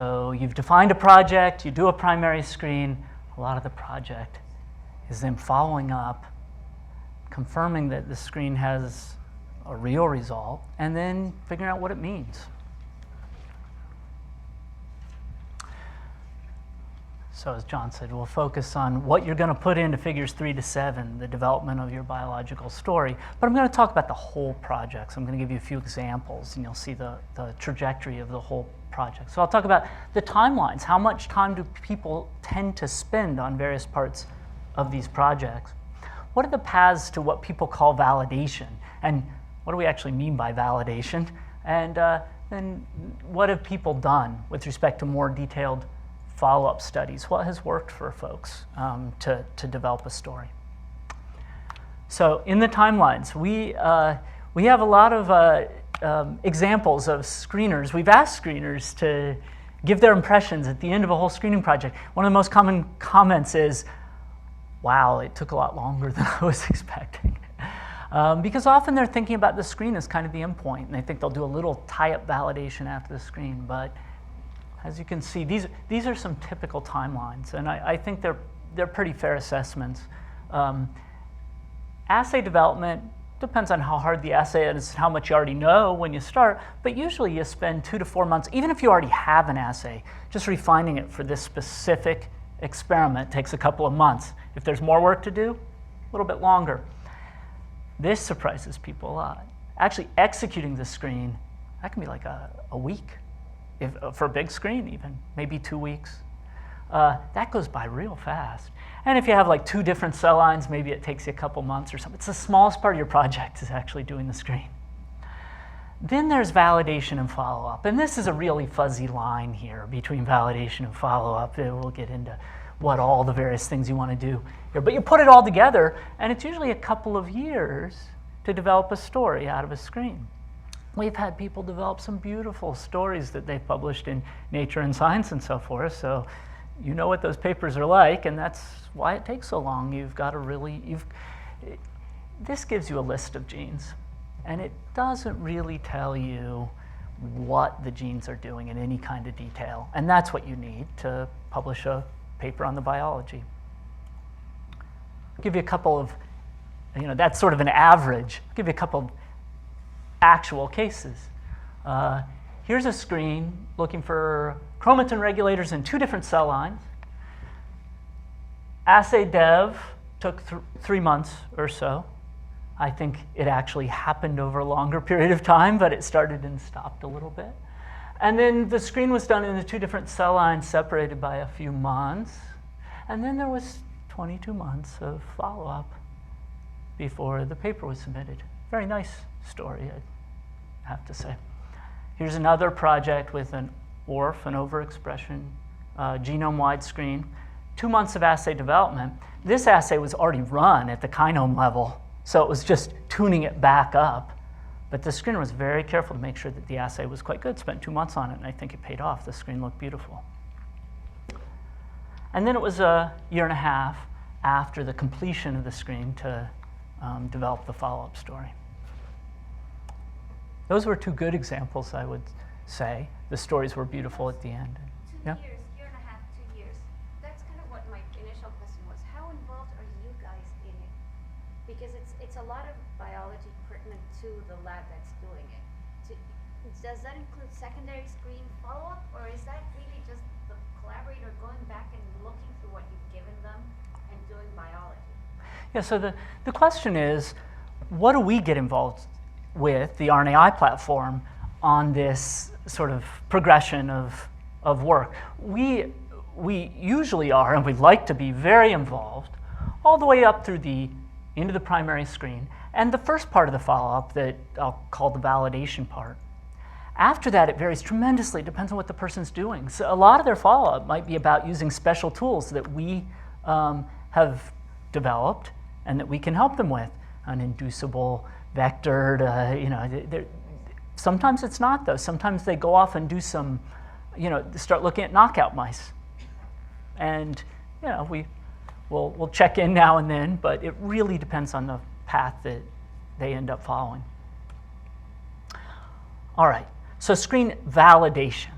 So you've defined a project, you do a primary screen. A lot of the project is then following up, confirming that the screen has a real result, and then figuring out what it means. So as John said, we'll focus on what you're going to put into figures 3 to 7, the development of your biological story. But I'm going to talk about the whole project. So I'm going to give you a few examples, and you'll see the trajectory of the whole project. So I'll talk about the timelines. How much time do people tend to spend on various parts of these projects? What are the paths to what people call validation? And what do we actually mean by validation? And then what have people done with respect to more detailed follow-up studies? What has worked for folks to develop a story? So in the timelines, we have a lot of examples of screeners. We've asked screeners to give their impressions at the end of a whole screening project. One of the most common comments is, wow, it took a lot longer than I was expecting. Because often they're thinking about the screen as kind of the endpoint, and they think they'll do a little tie-up validation after the screen. But as you can see, these are some typical timelines, and I think they're pretty fair assessments. Assay development depends on how hard the assay is, how much you already know when you start, but usually you spend 2 to 4 months, even if you already have an assay, just refining it for this specific experiment takes a couple of months. If there's more work to do, a little bit longer. This surprises people a lot. Actually executing the screen, that can be like a week, for a big screen even, maybe 2 weeks. That goes by real fast. And if you have like 2 different cell lines, maybe it takes you a couple months or something. It's the smallest part of your project is actually doing the screen. Then there's validation and follow-up. And this is a really fuzzy line here between validation and follow-up. We'll get into what all the various things you want to do here. But you put it all together, and it's usually a couple of years to develop a story out of a screen. We've had people develop some beautiful stories that they've published in Nature and Science and so forth. So you know what those papers are like, and that's why it takes so long. You've got to really, this gives you a list of genes, and it doesn't really tell you what the genes are doing in any kind of detail, and that's what you need to publish a paper on the biology. I'll give you a couple of, that's sort of an average. I'll give you a couple of actual cases. Here's a screen looking for chromatin regulators in 2 different cell lines. Assay dev took 3 months or so. I think it actually happened over a longer period of time, but it started and stopped a little bit. And then the screen was done in the 2 different cell lines separated by a few months. And then there was 22 months of follow-up before the paper was submitted. Very nice story, I have to say. Here's another project with an ORF, an overexpression genome-wide screen. 2 months of assay development. This assay was already run at the kinome level, so it was just tuning it back up. But the screener was very careful to make sure that the assay was quite good. Spent 2 months on it, and I think it paid off. The screen looked beautiful. And then it was a year and a half after the completion of the screen to develop the follow-up story. Those were 2 good examples, I would say. The stories were beautiful at the end. 2 years, year and a half, 2 years. That's kind of what my initial question was. How involved are you guys in it? Because it's a lot of biology pertinent to the lab that's doing it. Does that include secondary screen follow-up, or is that really just the collaborator going back and looking through what you've given them and doing biology? Yeah, so the question is, what do we get involved with the RNAi platform on this sort of progression of work? We usually are, and we'd like to be very involved, all the way up through into the primary screen, and the first part of the follow-up that I'll call the validation part. After that, it varies tremendously. It depends on what the person's doing. So a lot of their follow-up might be about using special tools that we have developed and that we can help them with, an inducible vectored, sometimes it's not, though. Sometimes they go off and do some, start looking at knockout mice. And, we'll check in now and then, but it really depends on the path that they end up following. All right, so screen validation.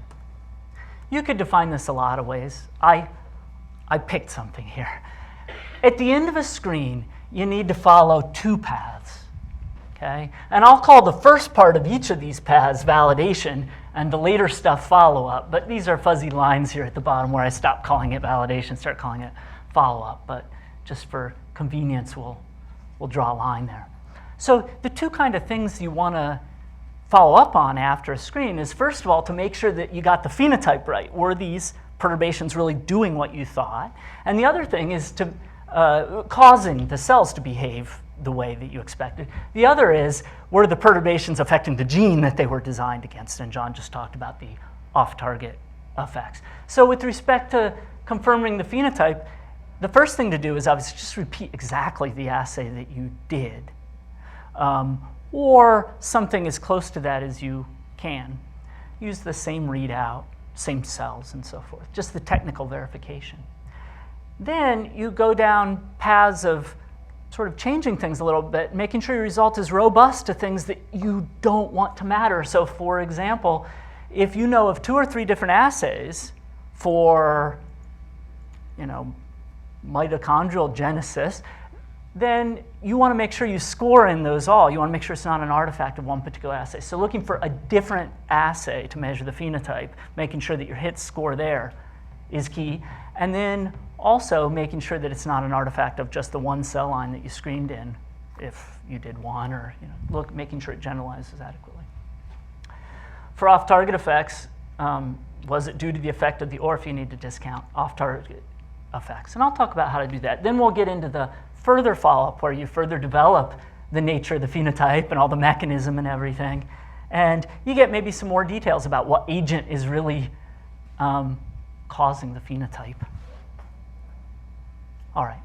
You could define this a lot of ways. I picked something here. At the end of a screen, you need to follow two paths. Okay? And I'll call the first part of each of these paths validation and the later stuff follow-up. But these are fuzzy lines here at the bottom where I stop calling it validation, start calling it follow-up. But just for convenience, we'll draw a line there. So the two kind of things you want to follow up on after a screen is, first of all, to make sure that you got the phenotype right. Were these perturbations really doing what you thought? And the other thing is to causing the cells to behave the way that you expected. The other is, were the perturbations affecting the gene that they were designed against? And John just talked about the off-target effects. So with respect to confirming the phenotype, the first thing to do is obviously just repeat exactly the assay that you did, or something as close to that as you can. Use the same readout, same cells, and so forth, just the technical verification. Then you go down paths of sort of changing things a little bit, making sure your result is robust to things that you don't want to matter. So for example, if you know of 2 or 3 different assays for, mitochondrial genesis, then you want to make sure you score in those all. You want to make sure it's not an artifact of one particular assay. So looking for a different assay to measure the phenotype, making sure that your hits score there is key. And then also making sure that it's not an artifact of just the one cell line that you screened in, if you did one, or making sure it generalizes adequately. For off-target effects, was it due to the effect of the, or if you need to discount off-target effects? And I'll talk about how to do that. Then we'll get into the further follow-up where you further develop the nature of the phenotype and all the mechanism and everything. And you get maybe some more details about what agent is really causing the phenotype. All right.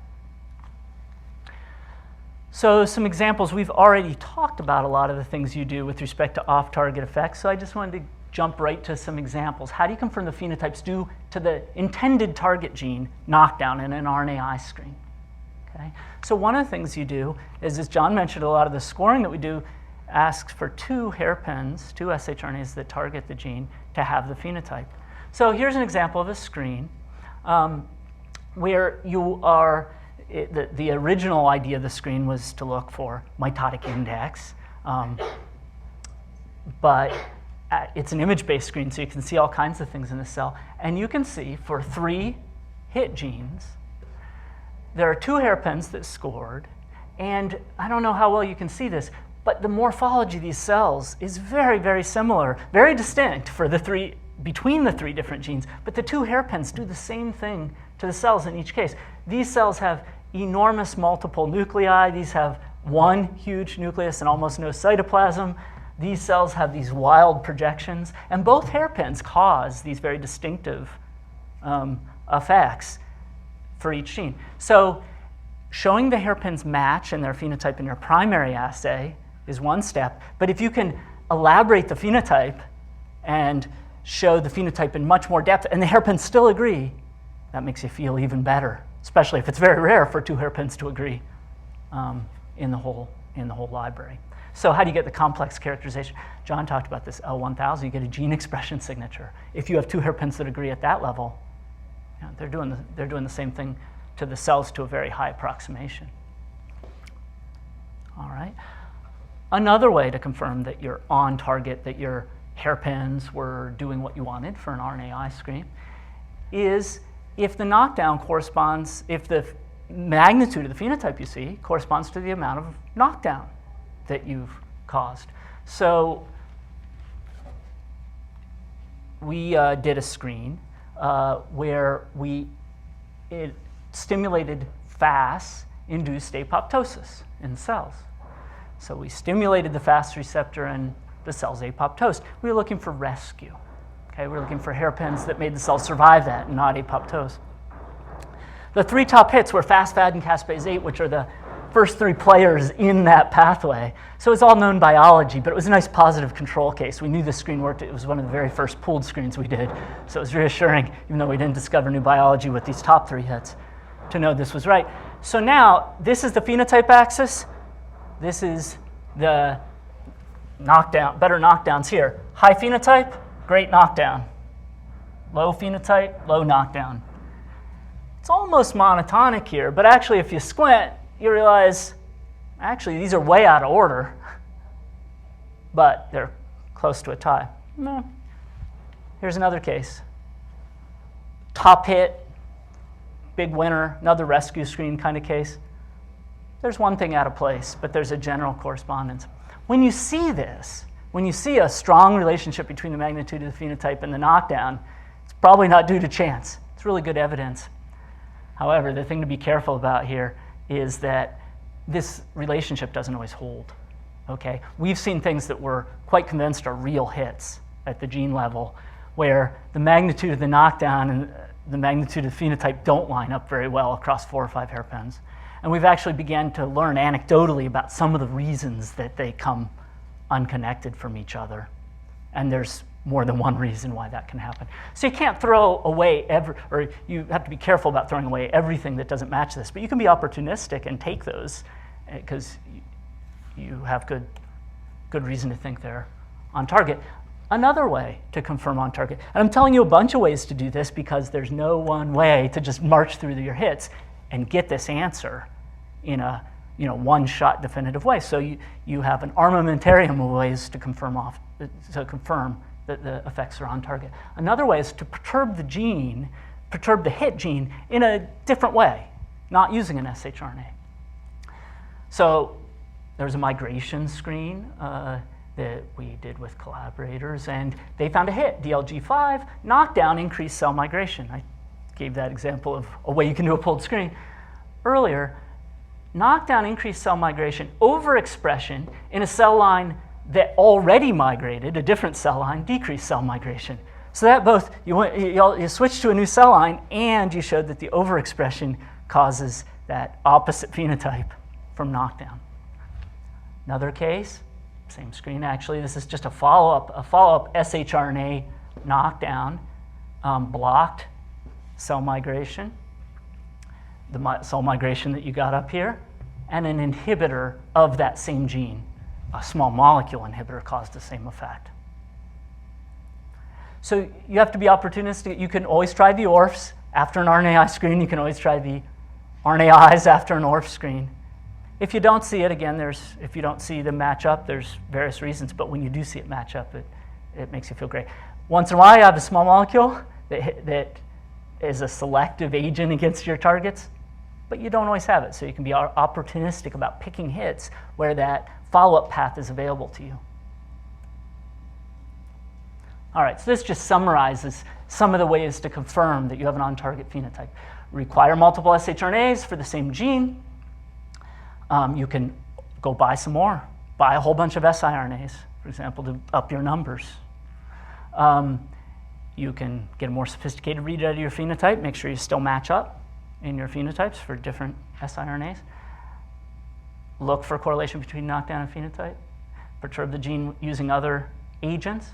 So some examples. We've already talked about a lot of the things you do with respect to off-target effects, so I just wanted to jump right to some examples. How do you confirm the phenotype's due to the intended target gene knockdown in an RNAi screen? Okay. So one of the things you do is, as John mentioned, a lot of the scoring that we do asks for 2 hairpins, 2 shRNAs that target the gene to have the phenotype. So here's an example of a screen where you are, the original idea of the screen was to look for mitotic index, but it's an image-based screen, so you can see all kinds of things in the cell. And you can see for 3 hit genes, there are 2 hairpins that scored, and I don't know how well you can see this, but the morphology of these cells is very, very similar, very distinct for the 3, between the 3 different genes, but the 2 hairpins do the same thing to the cells in each case. These cells have enormous multiple nuclei. These have 1 huge nucleus and almost no cytoplasm. These cells have these wild projections, and both hairpins cause these very distinctive effects for each gene. So showing the hairpins match in their phenotype in your primary assay is one step, but if you can elaborate the phenotype and show the phenotype in much more depth, and the hairpins still agree, that makes you feel even better, especially if it's very rare for 2 hairpins to agree in the whole library. So how do you get the complex characterization? John talked about this L1000. You get a gene expression signature. If you have 2 hairpins that agree at that level, they're doing the same thing to the cells to a very high approximation. All right. Another way to confirm that you're on target, that your hairpins were doing what you wanted for an RNAi screen, is if the knockdown corresponds, if the magnitude of the phenotype you see corresponds to the amount of knockdown that you've caused. So we did a screen where it stimulated FAS-induced apoptosis in cells. So we stimulated the FAS receptor and the cell's apoptosed. We were looking for rescue. Okay, we were looking for hairpins that made the cell survive that and not apoptose. The 3 top hits were FAS, FAD, and caspase 8, which are the first 3 players in that pathway. So it's all known biology, but it was a nice positive control case. We knew the screen worked. It was one of the very first pooled screens we did. So it was reassuring, even though we didn't discover new biology with these top 3 hits, to know this was right. So now, this is the phenotype axis. This is the knockdown, better knockdowns here. High phenotype, great knockdown. low phenotype, low knockdown. It's almost monotonic here, but actually if you squint, you realize actually these are way out of order, but they're close to a tie. No. Here's another case. Top hit, big winner, another rescue screen kind of case. There's one thing out of place, but there's a general correspondence. When you see this, when you see a strong relationship between the magnitude of the phenotype and the knockdown, it's probably not due to chance. It's really good evidence. However, the thing to be careful about here is that this relationship doesn't always hold. Okay? We've seen things that we're quite convinced are real hits at the gene level, where the magnitude of the knockdown and the magnitude of the phenotype don't line up very well across 4 or 5 hairpins. And we've actually begun to learn anecdotally about some of the reasons that they come unconnected from each other. And there's more than one reason why that can happen. So you can't throw away or you have to be careful about throwing away everything that doesn't match this, but you can be opportunistic and take those because you have good reason to think they're on target. Another way to confirm on target, and I'm telling you a bunch of ways to do this because there's no one way to just march through your hits and get this answer in a one-shot definitive way. So you have an armamentarium of ways to confirm that the effects are on target. Another way is to perturb the hit gene in a different way, not using an shRNA. So there's a migration screen that we did with collaborators, and they found a hit, DLG5, knockdown, increased cell migration. I gave that example of a way you can do a pulled screen earlier. Knockdown, increased cell migration, overexpression in a cell line that already migrated, a different cell line, decreased cell migration. So that both, you switch to a new cell line and you showed that the overexpression causes that opposite phenotype from knockdown. Another case, same screen actually, this is just a follow-up shRNA knockdown, blocked cell migration, the cell migration that you got up here, and an inhibitor of that same gene. A small molecule inhibitor caused the same effect. So you have to be opportunistic. You can always try the ORFs after an RNAi screen. You can always try the RNAis after an ORF screen. If you don't see it, again, if you don't see them match up, there's various reasons, but when you do see it match up, it makes you feel great. Once in a while, you have a small molecule that is a selective agent against your targets, but you don't always have it, so you can be opportunistic about picking hits where that follow-up path is available to you. All right, so this just summarizes some of the ways to confirm that you have an on-target phenotype. Require multiple shRNAs for the same gene. You can go buy some more. Buy a whole bunch of siRNAs, for example, to up your numbers. You can get a more sophisticated read out of your phenotype. Make sure you still match up in your phenotypes for different siRNAs. Look for a correlation between knockdown and phenotype. Perturb the gene using other agents.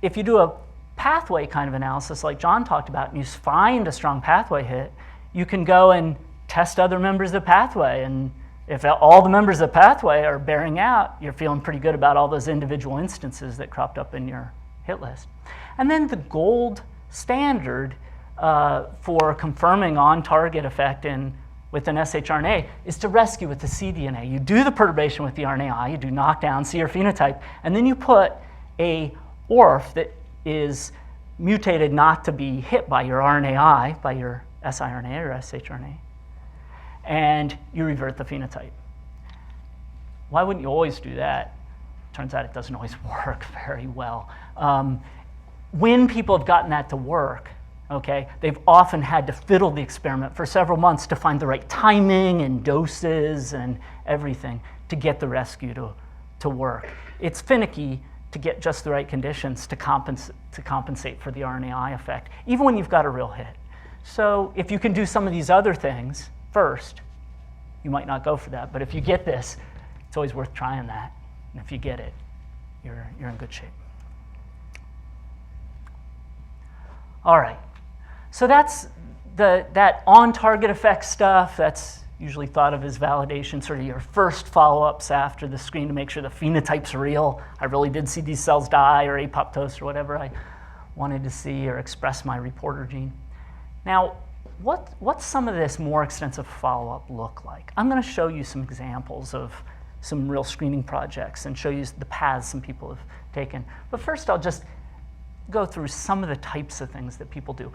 If you do a pathway kind of analysis like John talked about, and you find a strong pathway hit, you can go and test other members of the pathway. And if all the members of the pathway are bearing out, you're feeling pretty good about all those individual instances that cropped up in your hit list. And then the gold standard for confirming on-target effect with an shRNA is to rescue with the cDNA. You do the perturbation with the RNAi, you do knockdown, see your phenotype, and then you put a ORF that is mutated not to be hit by your RNAi, by your siRNA or shRNA, and you revert the phenotype. Why wouldn't you always do that? Turns out it doesn't always work very well. When people have gotten that to work, okay, they've often had to fiddle the experiment for several months to find the right timing and doses and everything to get the rescue to work. It's finicky to get just the right conditions to compensate for the RNAi effect, even when you've got a real hit. So if you can do some of these other things first, you might not go for that. But if you get this, it's always worth trying that. And if you get it, you're in good shape. All right. So that's that on-target effect stuff. That's usually thought of as validation, sort of your first follow-ups after the screen to make sure the phenotype's real. I really did see these cells die or apoptose or whatever I wanted to see or express my reporter gene. Now, what's some of this more extensive follow-up look like? I'm going to show you some examples of some real screening projects and show you the paths some people have taken. But first, I'll just go through some of the types of things that people do.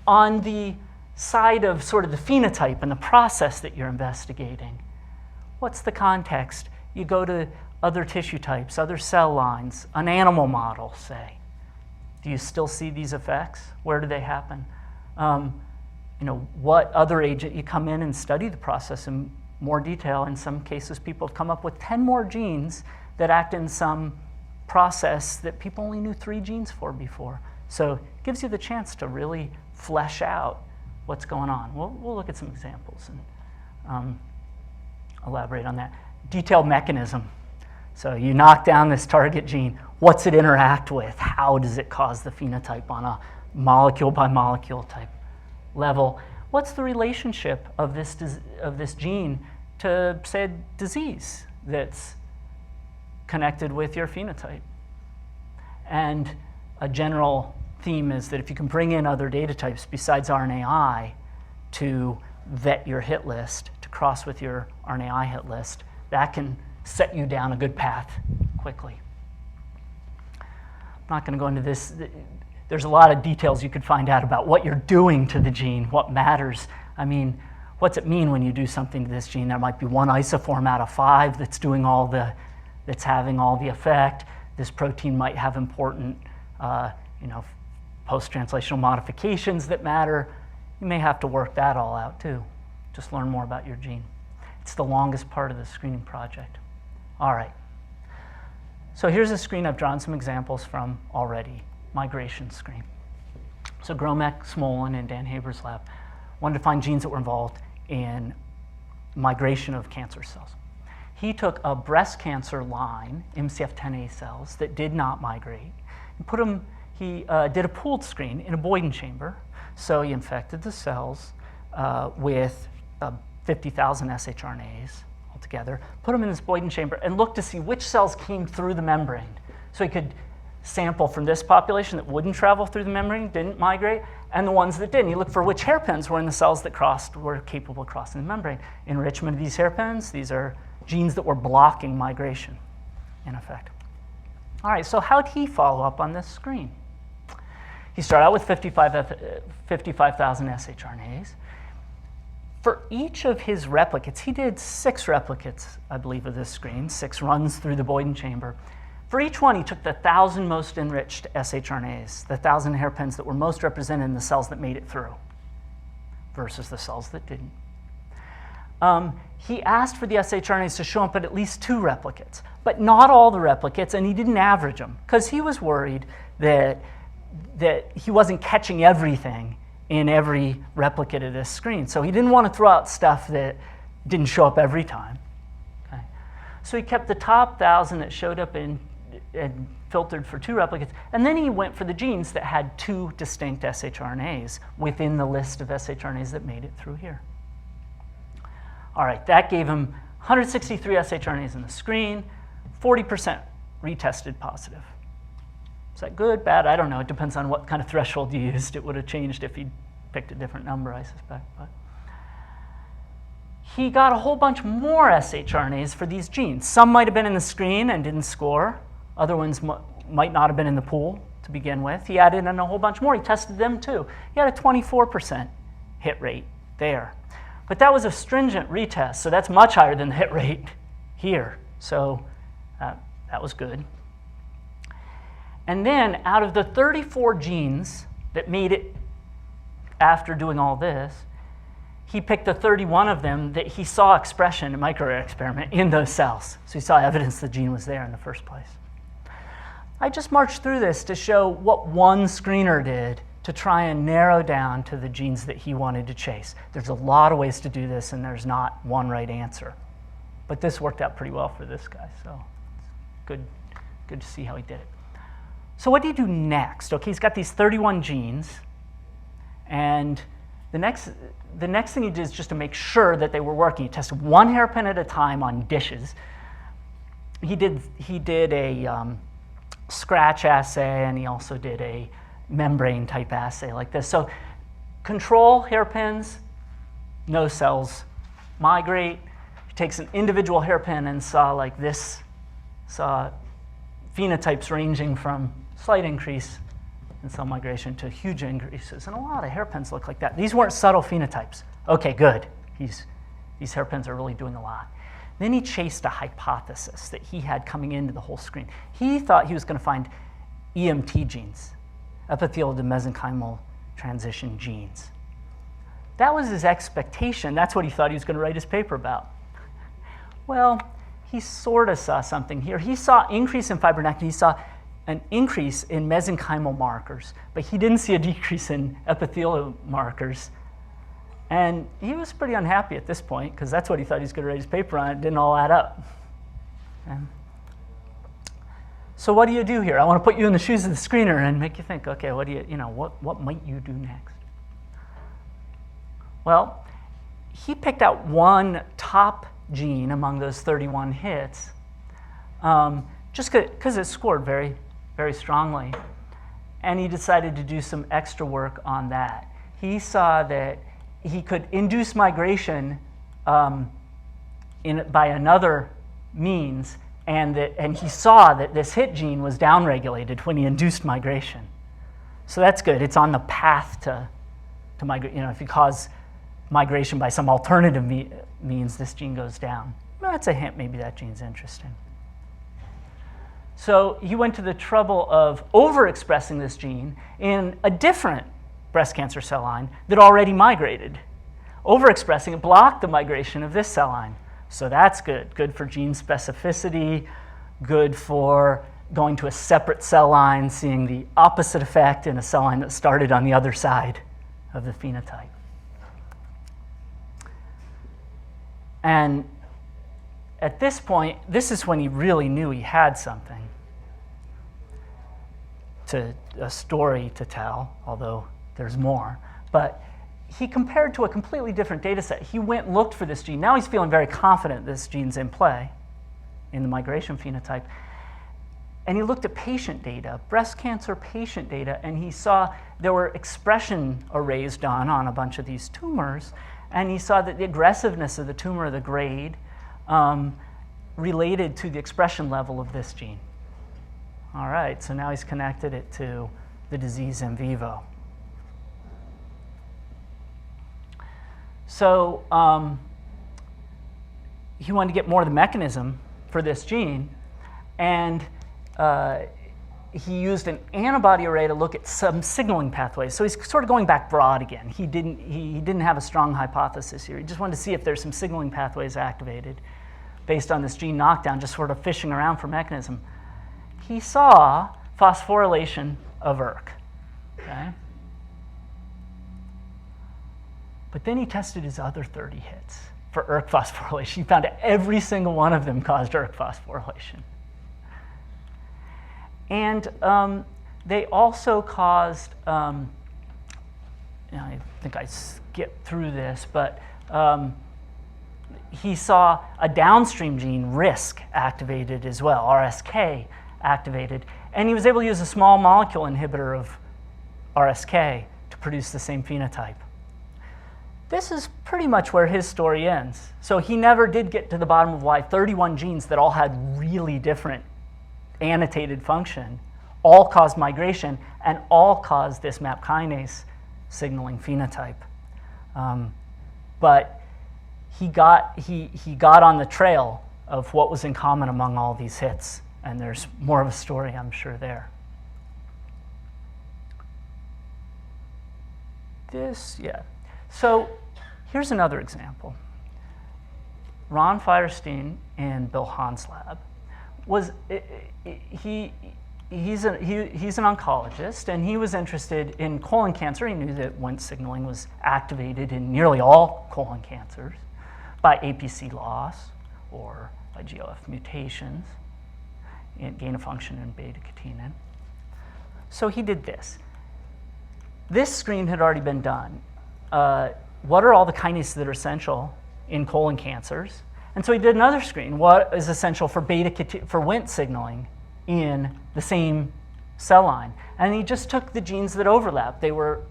On the side of sort of the phenotype and the process that you're investigating, what's the context? You go to other tissue types, other cell lines, an animal model, say. Do you still see these effects? Where do they happen? What other agent? You come in and study the process in more detail. In some cases, people have come up with 10 more genes that act in some process that people only knew 3 genes for before. So it gives you the chance to really flesh out what's going on. We'll look at some examples and elaborate on that. Detailed mechanism. So you knock down this target gene. What's it interact with? How does it cause the phenotype on a molecule by molecule type level? What's the relationship of this gene to, say, a disease that's connected with your phenotype? And a general theme is that if you can bring in other data types besides RNAi to vet your hit list, to cross with your RNAi hit list, that can set you down a good path quickly. I'm not going to go into this. There's a lot of details you could find out about what you're doing to the gene, what matters. I mean, what's it mean when you do something to this gene? There might be one isoform out of 5 that's doing that's having all the effect. This protein might have important, post-translational modifications that matter. You may have to work that all out too. Just learn more about your gene. It's the longest part of the screening project. All right. So here's a screen I've drawn some examples from already. Migration screen. So Gromek, Smolin, and Dan Haber's lab wanted to find genes that were involved in migration of cancer cells. He took a breast cancer line, MCF10A cells, that did not migrate, and he did a pooled screen in a Boyden chamber. So he infected the cells with 50,000 shRNAs altogether, put them in this Boyden chamber, and looked to see which cells came through the membrane. So he could sample from this population that wouldn't travel through the membrane, didn't migrate, and the ones that didn't. He looked for which hairpins were in the cells that were capable of crossing the membrane. Enrichment of these hairpins, these are genes that were blocking migration, in effect. All right, so how'd he follow up on this screen? He started out with 55,000 shRNAs. For each of his replicates, he did 6 replicates, I believe, of this screen, 6 runs through the Boyden chamber. For each one, he took the 1,000 most enriched shRNAs, the 1,000 hairpins that were most represented in the cells that made it through versus the cells that didn't. He asked for the shRNAs to show up at least 2 replicates, but not all the replicates, and he didn't average them because he was worried that he wasn't catching everything in every replicate of this screen. So he didn't want to throw out stuff that didn't show up every time. Okay? So he kept the top 1,000 that showed up and filtered for 2 replicates, and then he went for the genes that had 2 distinct shRNAs within the list of shRNAs that made it through here. All right, that gave him 163 shRNAs in the screen, 40% retested positive. Is that good, bad? I don't know. It depends on what kind of threshold you used. It would have changed if he'd picked a different number, I suspect. But he got a whole bunch more shRNAs for these genes. Some might have been in the screen and didn't score. Other ones might not have been in the pool to begin with. He added in a whole bunch more. He tested them too. He had a 24% hit rate there. But that was a stringent retest, so that's much higher than the hit rate here. So that was good. And then out of the 34 genes that made it after doing all this, he picked the 31 of them that he saw expression in a microarray experiment in those cells. So he saw evidence the gene was there in the first place. I just marched through this to show what one screener did to try and narrow down to the genes that he wanted to chase. There's a lot of ways to do this, and there's not one right answer. But this worked out pretty well for this guy, so it's good to see how he did it. So what did he do next? Okay, he's got these 31 genes, and the next thing he did is just to make sure that they were working. He tested 1 hairpin at a time on dishes. He did a scratch assay, and he also did a membrane type assay like this. So control hairpins, no cells migrate. He takes an individual hairpin and saw like this, saw phenotypes ranging from slight increase in cell migration to huge increases. And a lot of hairpins look like that. These weren't subtle phenotypes. Okay, good. These hairpins are really doing a lot. Then he chased a hypothesis that he had coming into the whole screen. He thought he was going to find EMT genes, epithelial to mesenchymal transition genes. That was his expectation. That's what he thought he was going to write his paper about. Well, he sort of saw something here. He saw increase in fibronectin. He saw an increase in mesenchymal markers, but he didn't see a decrease in epithelial markers. And he was pretty unhappy at this point, because that's what he thought he was going to write his paper on. It didn't all add up. And so what do you do here? I want to put you in the shoes of the screener and make you think, okay, what might you do next? Well, he picked out one top gene among those 31 hits, just because it scored very, very strongly. And he decided to do some extra work on that. He saw that he could induce migration by another means, and he saw that this hit gene was downregulated when he induced migration. So that's good. It's on the path to migrate. If you cause migration by some alternative means, this gene goes down. Well, that's a hint. Maybe that gene's interesting. So he went to the trouble of overexpressing this gene in a different breast cancer cell line that already migrated. Overexpressing it blocked the migration of this cell line. So that's good. Good for gene specificity, good for going to a separate cell line, seeing the opposite effect in a cell line that started on the other side of the phenotype. And at this point, this is when he really knew he had something, a story to tell, although there's more. But he compared to a completely different data set. He went and looked for this gene. Now he's feeling very confident this gene's in play in the migration phenotype. And he looked at patient data, breast cancer patient data, and he saw there were expression arrays done on a bunch of these tumors. And he saw that the aggressiveness of the tumor, the grade, related to the expression level of this gene. All right, so now he's connected it to the disease in vivo. So he wanted to get more of the mechanism for this gene, and he used an antibody array to look at some signaling pathways. So he's sort of going back broad again. He didn't have a strong hypothesis here. He just wanted to see if there's some signaling pathways activated based on this gene knockdown, just sort of fishing around for mechanism. He saw phosphorylation of ERK. Okay? But then he tested his other 30 hits for ERK phosphorylation. He found every single one of them caused ERK phosphorylation. And they also caused, I think I skipped through this, but he saw a downstream gene, RISC, activated as well, RSK activated. And he was able to use a small molecule inhibitor of RSK to produce the same phenotype. This is pretty much where his story ends. So he never did get to the bottom of why 31 genes that all had really different annotated function all caused migration and all caused this MAP kinase signaling phenotype. But he got on the trail of what was in common among all these hits, and there's more of a story, I'm sure, there. So here's another example. Ron Feierstein in Bill Hahn's lab he's an oncologist, and he was interested in colon cancer. He knew that Wnt signaling was activated in nearly all colon cancers by APC loss or by GLF mutations in gain of function in beta-catenin. So he did this. This screen had already been done. What are all the kinases that are essential in colon cancers? And so he did another screen. What is essential for Wnt signaling in the same cell line. And he just took the genes that overlap. They were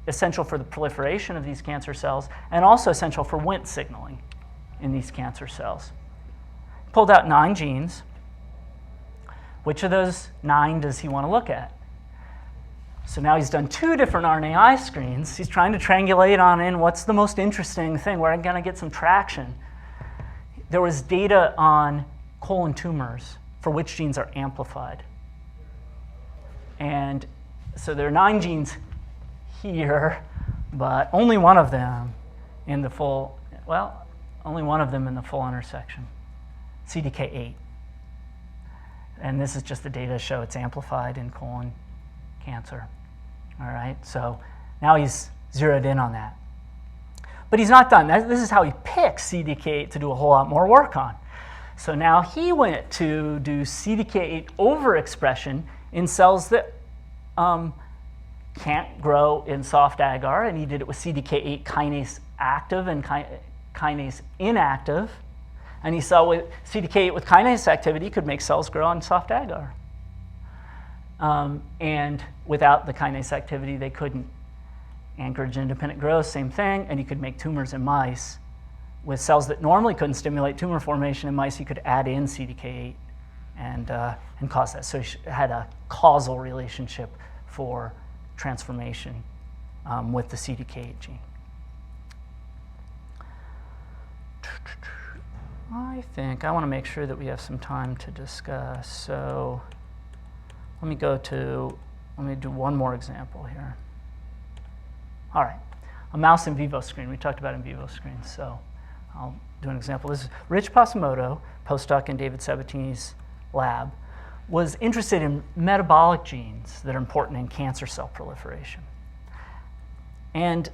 essential for the proliferation of these cancer cells and also essential for Wnt signaling in these cancer cells. Pulled out 9 genes. Which of those 9 does he want to look at? So now he's done 2 different RNAi screens. He's trying to triangulate on in what's the most interesting thing, where I'm going to get some traction. There was data on colon tumors for which genes are amplified. And so there are 9 genes here, but only one of them in the full, well, only one of them in the full intersection, CDK8. And this is just the data to show it's amplified in colon cancer. All right, so now he's zeroed in on that. But he's not done. This is how he picks CDK8 to do a whole lot more work on. So now he went to do CDK8 overexpression in cells that can't grow in soft agar, and he did it with CDK8 kinase active and kinase inactive. And he saw with CDK8 with kinase activity could make cells grow on soft agar. And without the kinase activity, they couldn't. Anchorage-independent growth, same thing, and you could make tumors in mice. With cells that normally couldn't stimulate tumor formation in mice, you could add in CDK8 and cause that. So he had a causal relationship for transformation with the CDK8 gene. I think I want to make sure that we have some time to discuss. So let me do one more example here. All right, a mouse in vivo screen. We talked about in vivo screens, so I'll do an example. This is Rich Passamoto, postdoc in David Sabatini's lab, was interested in metabolic genes that are important in cancer cell proliferation. And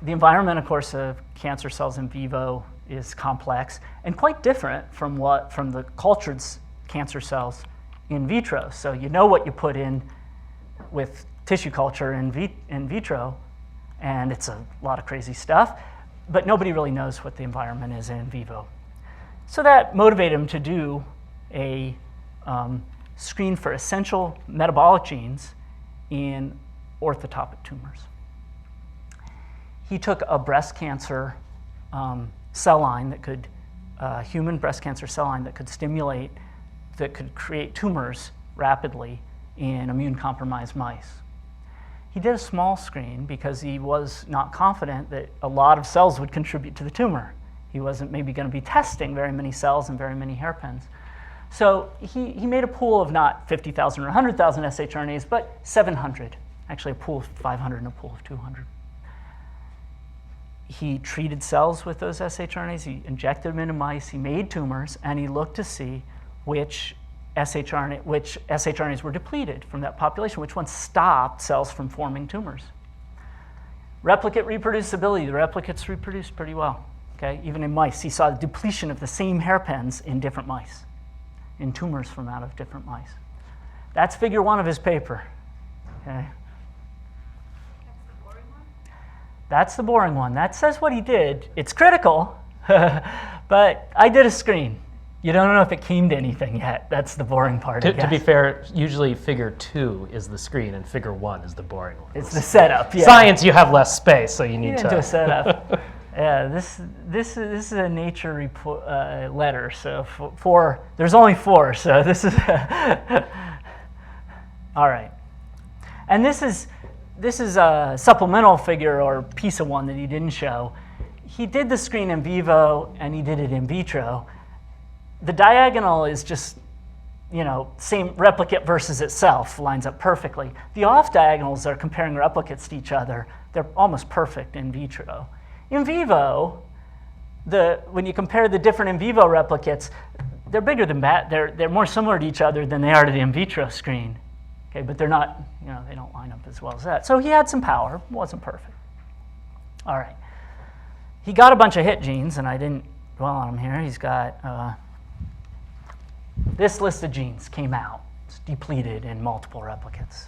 the environment, of course, of cancer cells in vivo is complex and quite different from the cultured cancer cells in vitro. So you know what you put in with tissue culture in vitro, and it's a lot of crazy stuff, but nobody really knows what the environment is in vivo. So that motivated him to do a screen for essential metabolic genes in orthotopic tumors. He took a breast cancer cell line that could, human breast cancer cell line that could stimulate, that could create tumors rapidly in immune-compromised mice. He did a small screen because he was not confident that a lot of cells would contribute to the tumor. He wasn't maybe going to be testing very many cells and very many hairpins. So he made a pool of not 50,000 or 100,000 shRNAs, but 700. Actually, a pool of 500 and a pool of 200. He treated cells with those shRNAs. He injected them into mice. He made tumors, and he looked to see which shRNAs were depleted from that population, which ones stopped cells from forming tumors. Replicate reproducibility. The replicates reproduced pretty well. Okay? Even in mice, he saw the depletion of the same hairpins in different mice, in tumors from out of different mice. That's figure 1 of his paper. Okay? That's the boring one. That says what he did. It's critical, but I did a screen. You don't know if it came to anything yet. That's the boring part. To be fair, usually figure 2 is the screen and figure 1 is the boring one. It's the setup. Yeah. Science, you have less space, so you need to do a setup. Yeah, this is a Nature report, letter. So there's only 4. So this is all right. And this is a supplemental figure or piece of one that he didn't show. He did the screen in vivo and he did it in vitro. The diagonal is just, same replicate versus itself, lines up perfectly. The off diagonals are comparing replicates to each other. They're almost perfect in vitro. In vivo, when you compare the different in vivo replicates, they're bigger than that. They're more similar to each other than they are to the in vitro screen. Okay, but they're not, they don't line up as well as that. So he had some power, wasn't perfect. All right. He got a bunch of hit genes, and I didn't dwell on them here. He's got this list of genes came out. It's depleted in multiple replicates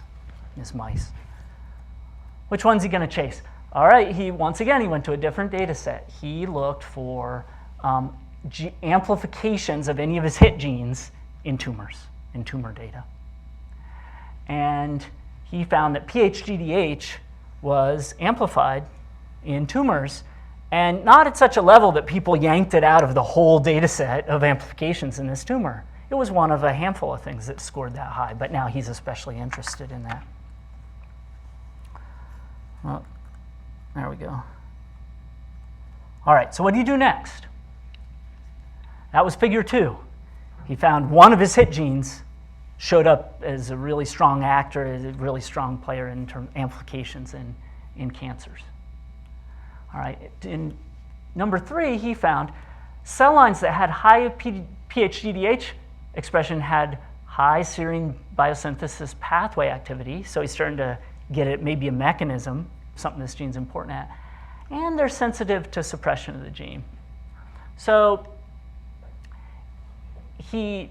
in his mice. Which one's he going to chase? All right, he went to a different data set. He looked for amplifications of any of his hit genes in tumors, in tumor data. and he found that PHGDH was amplified in tumors, and not at such a level that people yanked it out of the whole data set of amplifications in this tumor. It was one of a handful of things that scored that high, but now he's especially interested in that. Well, there we go. All right, so what do you do next? That was figure 2. He found one of his hit genes showed up as a really strong actor, as a really strong player in terms of amplifications in cancers. All right, in number 3, he found cell lines that had high PHGDH expression had high serine biosynthesis pathway activity, so he's starting to get it, maybe a mechanism, something this gene's important at, and they're sensitive to suppression of the gene. So he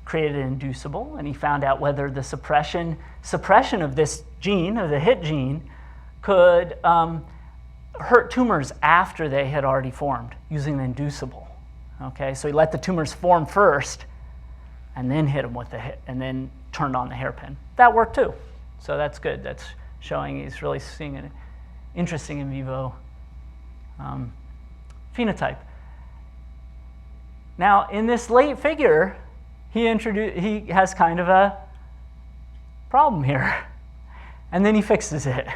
created an inducible, and he found out whether the suppression of this gene, of the hit gene, could hurt tumors after they had already formed using the inducible. Okay, so he let the tumors form first, and then hit them with the hit, and then turned on the hairpin. That worked too, so that's good. That's showing he's really seeing an interesting in vivo phenotype. Now, in this late figure, he has kind of a problem here, and then he fixes it.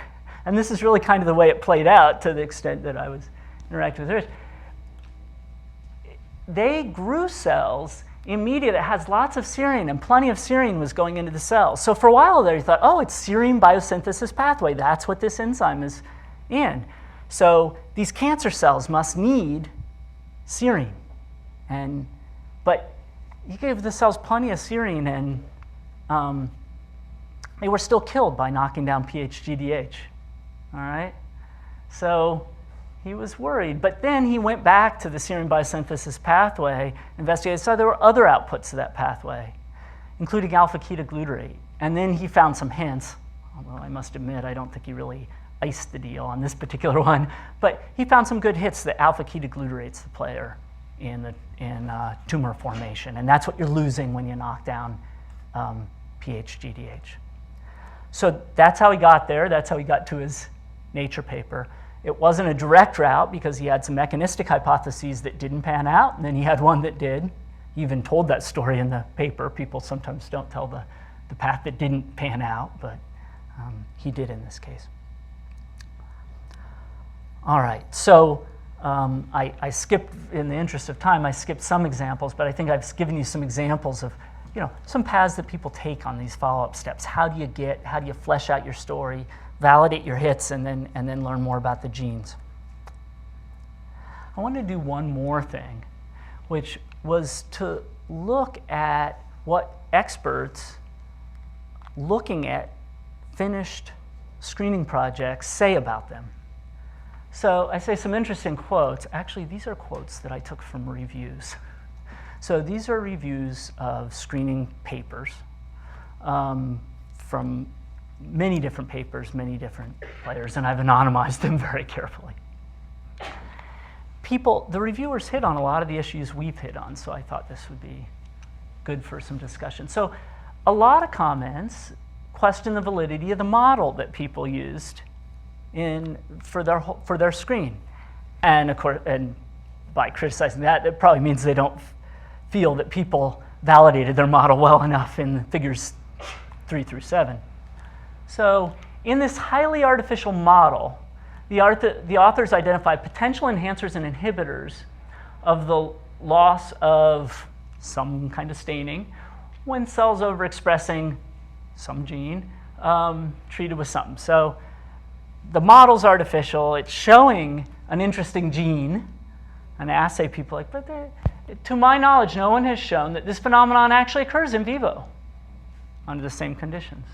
And this is really kind of the way it played out to the extent that I was interacting with Rich. They grew cells in media that has lots of serine, and plenty of serine was going into the cells. So for a while there, you thought, oh, it's serine biosynthesis pathway. That's what this enzyme is in. So these cancer cells must need serine. But you gave the cells plenty of serine, and they were still killed by knocking down PHGDH. All right? So he was worried. But then he went back to the serine biosynthesis pathway, investigated, so there were other outputs to that pathway, including alpha-ketoglutarate. And then he found some hints, although I must admit I don't think he really iced the deal on this particular one, but he found some good hits that alpha-ketogglutarate's the player in tumor formation, and that's what you're losing when you knock down PHGDH. So that's how he got there. That's how he got to his Nature paper. It wasn't a direct route because he had some mechanistic hypotheses that didn't pan out, and then he had one that did. He even told that story in the paper. People sometimes don't tell the path that didn't pan out, but he did in this case. All right, so I skipped, in the interest of time, I skipped some examples, but I think I've given you some examples of, some paths that people take on these follow-up steps. How do you flesh out your story, validate your hits, and then learn more about the genes? I want to do one more thing, which was to look at what experts looking at finished screening projects say about them. So I say some interesting quotes. Actually, these are quotes that I took from reviews. So these are reviews of screening papers from many different papers, many different players, and I've anonymized them very carefully. The reviewers hit on a lot of the issues we've hit on, so I thought this would be good for some discussion. So a lot of comments question the validity of the model that people used for their screen. And of course, and by criticizing that, it probably means they don't feel that people validated their model well enough in figures 3 through 7. So in this highly artificial model, the authors identify potential enhancers and inhibitors of the loss of some kind of staining when cells overexpressing some gene treated with something. So the model's artificial. It's showing an interesting gene. An assay people like, but to my knowledge, no one has shown that this phenomenon actually occurs in vivo under the same conditions.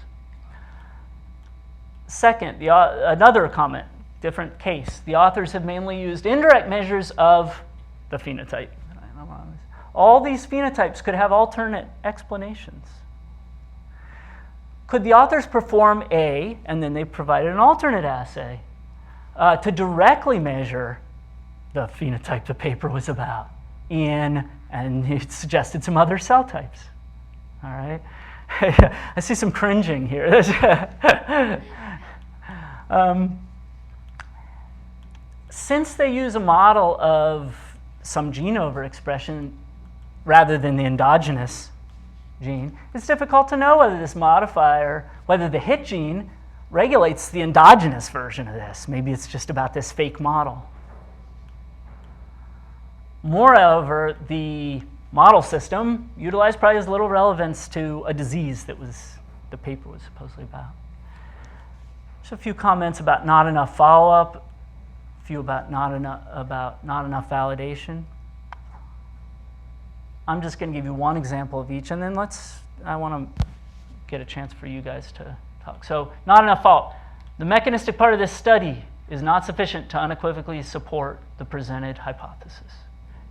Second, another comment, different case. The authors have mainly used indirect measures of the phenotype. All these phenotypes could have alternate explanations. Could the authors perform A, and then they provided an alternate assay to directly measure the phenotype the paper was about and he suggested some other cell types, all right? I see some cringing here. Since they use a model of some gene overexpression rather than the endogenous gene, it's difficult to know whether this modifier, whether the hit gene regulates the endogenous version of this. Maybe it's just about this fake model. Moreover, the model system utilized probably has little relevance to a disease that the paper was supposedly about. Just a few comments about not enough follow-up, a few about not enough validation. I'm just going to give you one example of each, and then I want to get a chance for you guys to talk. So, not enough follow-up. The mechanistic part of this study is not sufficient to unequivocally support the presented hypothesis.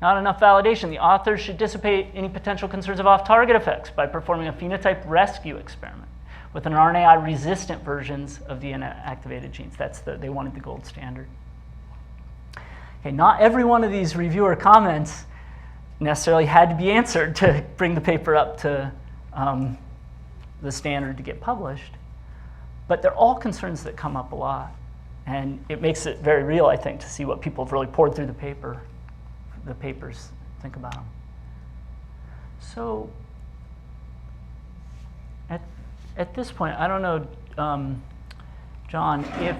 Not enough validation. The authors should dissipate any potential concerns of off-target effects by performing a phenotype rescue experiment with an RNAi-resistant versions of the inactivated genes. They wanted the gold standard. Okay, not every one of these reviewer comments necessarily had to be answered to bring the paper up to the standard to get published, but they're all concerns that come up a lot, and it makes it very real, I think, to see what people have really poured through the papers think about them. So at this point, I don't know, John, if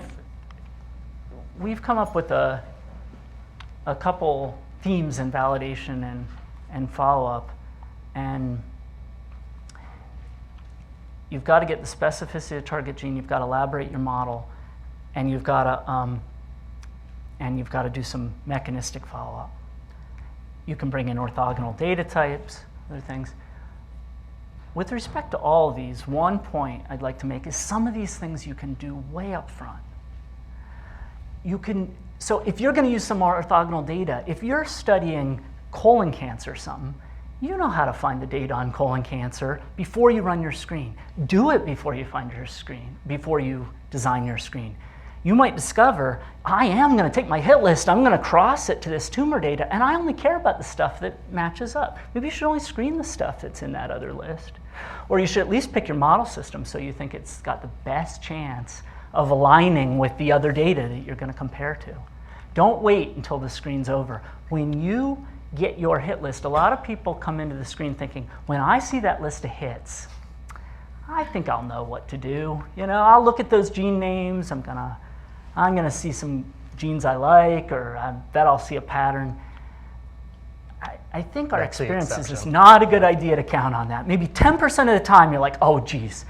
we've come up with a couple themes in validation and follow-up, and you've got to get the specificity of target gene, you've got to elaborate your model, and you've got to do some mechanistic follow-up. You can bring in orthogonal data types, other things. With respect to all of these, one point I'd like to make is some of these things you can do way up front. So if you're going to use some more orthogonal data, if you're studying colon cancer or something, you know how to find the data on colon cancer before you run your screen. Do it before you find your screen, before you design your screen. You might discover, I am going to take my hit list, I'm going to cross it to this tumor data, and I only care about the stuff that matches up. Maybe you should only screen the stuff that's in that other list. Or you should at least pick your model system so you think it's got the best chance of aligning with the other data that you're going to compare to. Don't wait until the screen's over. When you get your hit list, a lot of people come into the screen thinking, when I see that list of hits, I think I'll know what to do. You know, I'll look at those gene names, I'm gonna see some genes I like, or I bet I'll see a pattern. I think our experience is it's not a good idea to count on that. Maybe 10% of the time you're like, oh geez,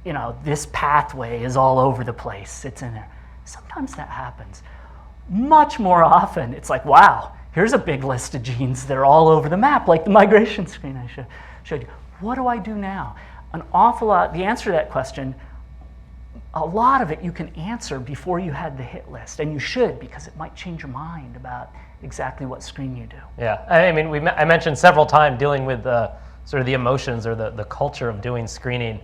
you know, this pathway is all over the place, it's in there. Sometimes that happens. Much more often, it's like, wow, here's a big list of genes. They're all over the map, like the migration screen I showed you. What do I do now? An awful lot, the answer to that question, a lot of it you can answer before you had the hit list, and you should, because it might change your mind about exactly what screen you do. Yeah, I mean, I mentioned several times dealing with sort of the emotions or the culture of doing screening.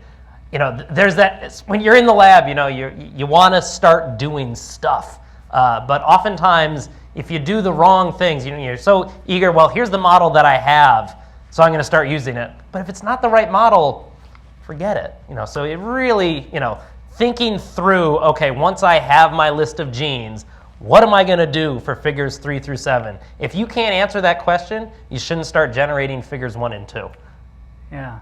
You know, there's that, when you're in the lab, you know, you want to start doing stuff. But oftentimes, if you do the wrong things, you're so eager, well, here's the model that I have, so I'm going to start using it. But if it's not the right model, forget it. You know, so it really, you know, thinking through, okay, once I have my list of genes, what am I going to do for figures 3 through 7? If you can't answer that question, you shouldn't start generating figures 1 and 2. Yeah.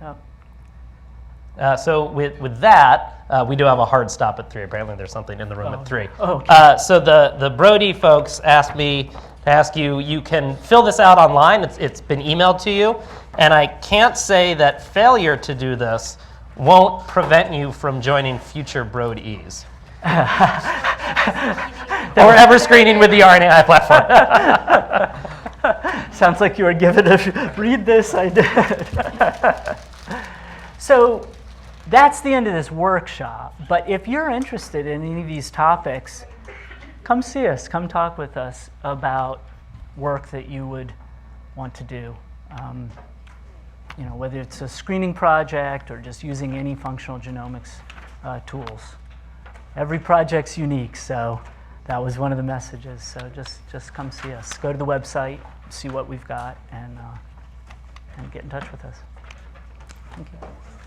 Yep. So with that, we do have a hard stop at 3. Apparently there's something in the room at 3. Oh, okay. So the BroadE folks asked me to ask you, you can fill this out online. It's been emailed to you. And I can't say that failure to do this won't prevent you from joining future BroadEs. Or ever screening with the RNAi platform. Sounds like you were given a read this, I did. So that's the end of this workshop. But if you're interested in any of these topics, come see us, come talk with us about work that you would want to do. You know, whether it's a screening project or just using any functional genomics tools. Every project's unique, so that was one of the messages. So just come see us. Go to the website, see what we've got, and get in touch with us. Thank you.